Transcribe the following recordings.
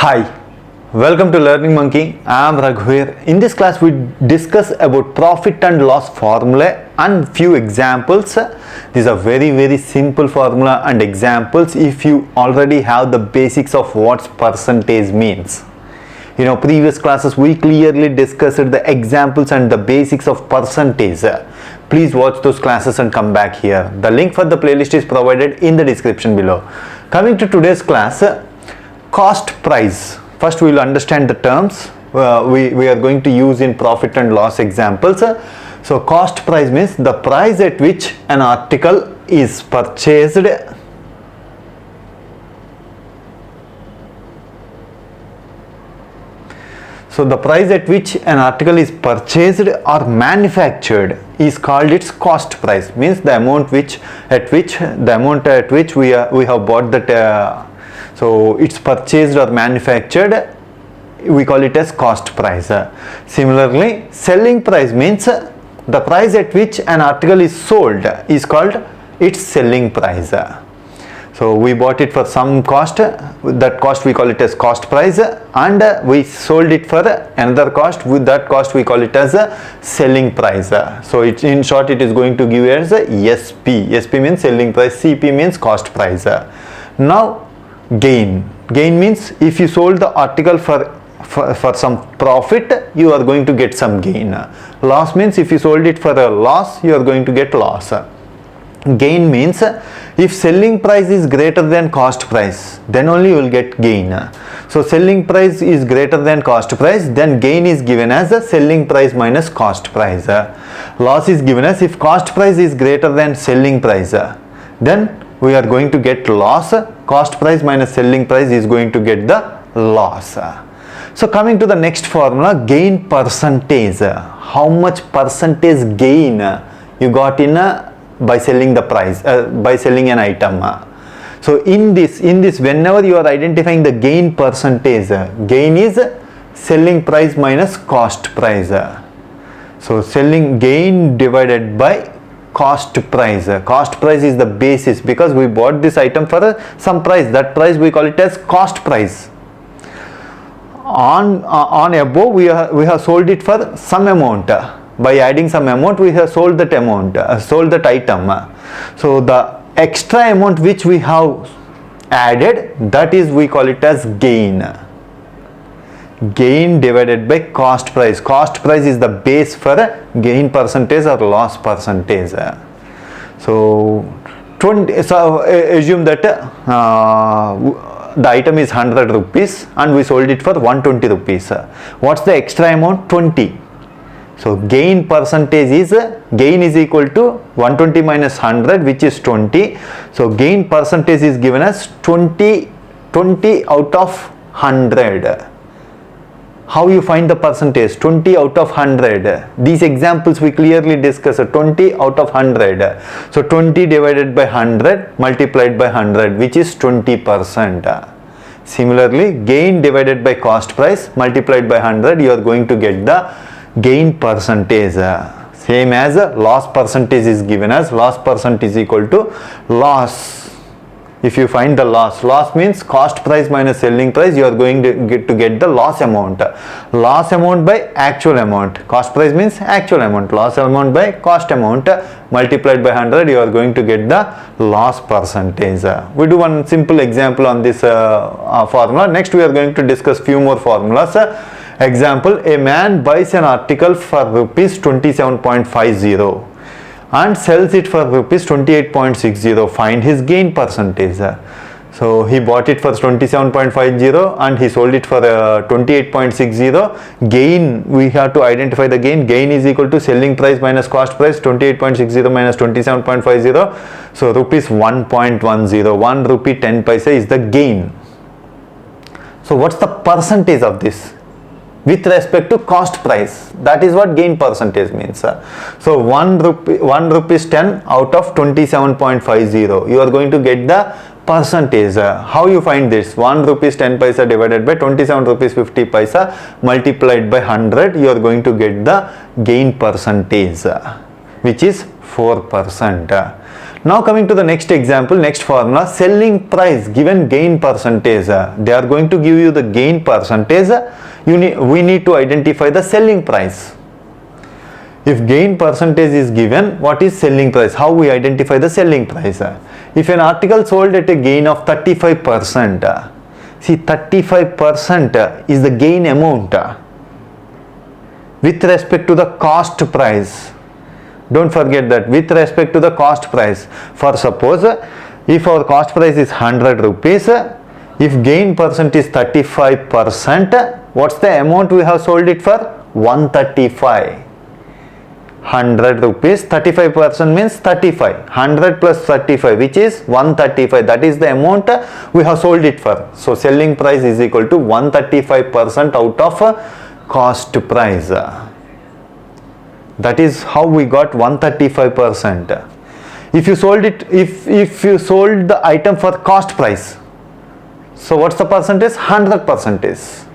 Hi, welcome to Learning Monkey. I am Raghuveer. In this class we discuss about profit and loss formula and few examples. These are very simple formula and examples if you already have the basics of what percentage means. Previous classes we clearly discussed the examples and the basics of percentage. Please watch those classes and come back here. The link for the playlist is provided in the description below. Coming to today's class, cost price. First we will understand the terms we are going to use in profit and loss examples. So cost price means the price at which an article is purchased. So the price at which an article is purchased or manufactured is called its cost price. Means the amount at which we have bought that. So it's purchased or manufactured, we call it as cost price. Similarly, selling price means the price at which an article is sold is called its selling price. So we bought it for some cost, that cost we call it as cost price, and we sold it for another cost, with that cost we call it as a selling price. So in short it is going to give as a SP. SP means selling price, CP means cost price. Now gain means if you sold the article for some profit, you are going to get some gain. Loss means if you sold it for a loss, you are going to get loss. Gain means if selling price is greater than cost price, then only you will get gain. So selling price is greater than cost price, then gain is given as a selling price minus cost price. Loss is given as if cost price is greater than selling price, then we are going to get loss. Cost price minus selling price is going to get the loss. So coming to the next formula, gain percentage. How much percentage gain you got in by selling the price, by selling an item. So in this whenever you are identifying the gain percentage, gain is selling price minus cost price. So selling gain divided by cost price. Cost price is the basis because we bought this item for some price. That price we call it as cost price. On above we have sold it for some amount. By adding some amount we have sold that amount, sold that item. So the extra amount which we have added, that is we call it as gain. Gain divided by cost price. Cost price is the base for gain percentage or loss percentage. So assume that the item is 100 rupees and we sold it for 120 rupees. What's the extra amount? 20. So gain percentage is gain is equal to 120 minus 100, which is 20. So gain percentage is given as 20 out of 100. How you find the percentage? 20 out of 100. These examples we clearly discussed. 20 out of 100. So 20 divided by 100 multiplied by 100, which is 20%. Similarly, gain divided by cost price multiplied by 100, you are going to get the gain percentage. Same as loss percentage is given as loss percentage is equal to loss. If you find the loss means cost price minus selling price, you are going to get the loss amount. Loss amount by actual amount. Cost price means actual amount. Loss amount by cost amount multiplied by 100, you are going to get the loss percentage. We do one simple example on this formula. Next we are going to discuss few more formulas. Example, a man buys an article for rupees 27.50 and sells it for rupees 28.60. Find his gain percentage. So he bought it for 27.50 and he sold it for 28.60. Gain, we have to identify the gain. Gain is equal to selling price minus cost price, 28.60 minus 27.50. So rupees 1.10, 1 rupee 10 paisa is the gain. So what's the percentage of this? With respect to cost price, that is what gain percentage means. So 1 rupees 10 out of 27.50, you are going to get the percentage. How you find this? 1 rupees 10 paisa divided by 27 rupees 50 paisa multiplied by 100, you are going to get the gain percentage, which is 4%. Now coming to the next example, next formula, selling price given gain percentage. They are going to give you the gain percentage. We need to identify the selling price. If gain percentage is given, what is selling price? How we identify the selling price? If an article sold at a gain of 35%, see 35% is the gain amount with respect to the cost price. Don't forget that, with respect to the cost price. For suppose, if our cost price is 100 rupees, if gain percent is 35%, what's the amount we have sold it for? 135. 100 rupees, 35% means 35. 100 plus 35, which is 135. That is the amount we have sold it for. So selling price is equal to 135% out of cost price. That is how we got 135%. If you sold it, if you sold the item for cost price, so what's the percentage? 100%.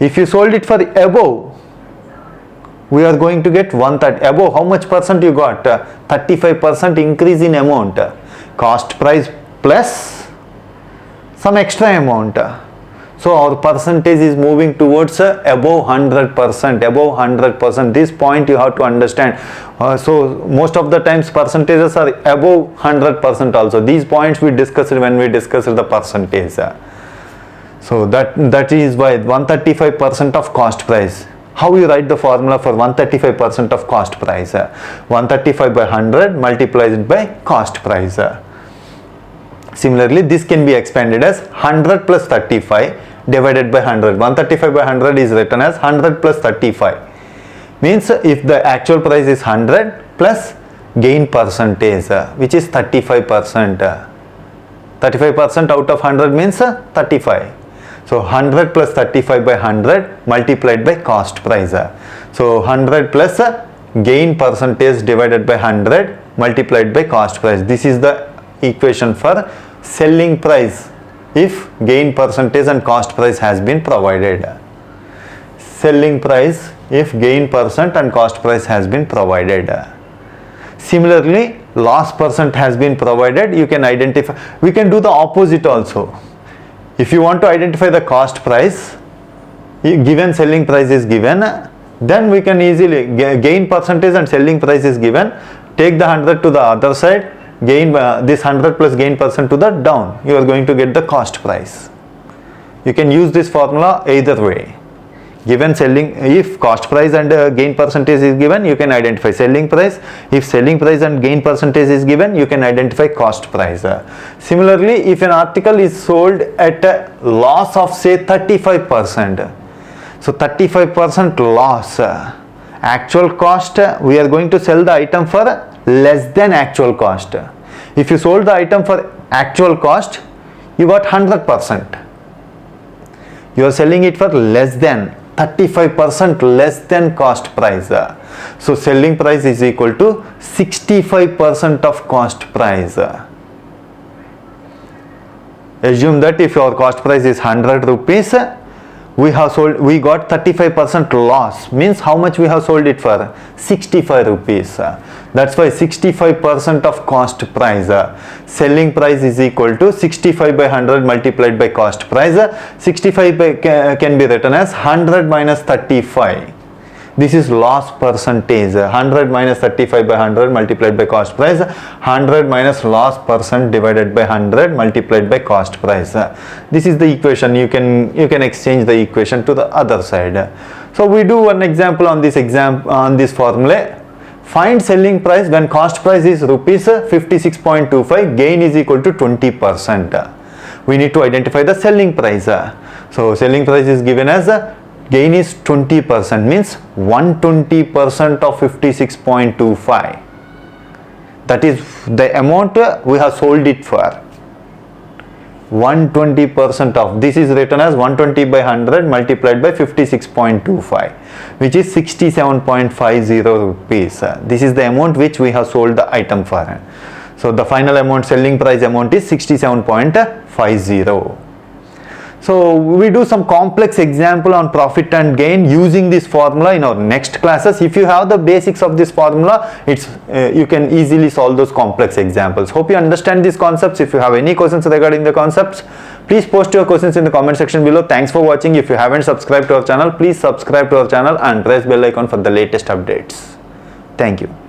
If you sold it for above, we are going to get 130. Above, how much percent you got? 35% increase in amount. Cost price plus some extra amount. So our percentage is moving towards above 100%. Above 100%. This point you have to understand. So most of the times percentages are above 100% also. These points we discussed when we discussed the percentage. So that is why 135% of cost price. How you write the formula for 135% of cost price? 135 by 100 multiplied by cost price. Similarly, this can be expanded as 100 plus 35 divided by 100. 135 by 100 is written as 100 plus 35. Means if the actual price is 100 plus gain percentage, which is 35%. 35% out of 100 means 35. So 100 plus 35 by 100 multiplied by cost price. So 100 plus gain percentage divided by 100 multiplied by cost price. This is the equation for selling price if gain percentage and cost price has been provided. Selling price if gain percent and cost price has been provided. Similarly, loss percent has been provided. You can identify, we can do the opposite also. If you want to identify the cost price, given selling price is given, then we can easily, gain percentage and selling price is given, take the 100 to the other side, gain this 100 plus gain percent to the down, you are going to get the cost price. You can use this formula either way. Given selling, if cost price and gain percentage is given, you can identify selling price. If selling price and gain percentage is given, you can identify cost price. Similarly, if an article is sold at a loss of say 35%, so 35% loss, actual cost, we are going to sell the item for less than actual cost. If you sold the item for actual cost, you got 100%. You are selling it for less than 35% less than cost price. So selling price is equal to 65% of cost price. Assume that if your cost price is 100 rupees, we got 35% loss, means how much we have sold it for? 65 rupees. That's why 65% of cost price. Selling price is equal to 65 by 100 multiplied by cost price. 65 can be written as 100 minus 35. This is loss percentage. 100 minus 35 by 100 multiplied by cost price. 100 minus loss percent divided by 100 multiplied by cost price. This is the equation. You can exchange the equation to the other side. So we do one example on this formula. Find selling price when cost price is rupees 56.25, gain is equal to 20%. We need to identify the selling price. So selling price is given as gain is 20%, means 120% of 56.25. That is the amount we have sold it for. 120% of, this is written as 120 by 100 multiplied by 56.25, which is 67.50 rupees. This is the amount which we have sold the item for. So the final amount, selling price amount is 67.50. So we do some complex example on profit and gain using this formula in our next classes. If you have the basics of this formula, it's you can easily solve those complex examples. Hope you understand these concepts. If you have any questions regarding the concepts, please post your questions in the comment section below. Thanks for watching. If you haven't subscribed to our channel, please subscribe to our channel and press bell icon for the latest updates. Thank you.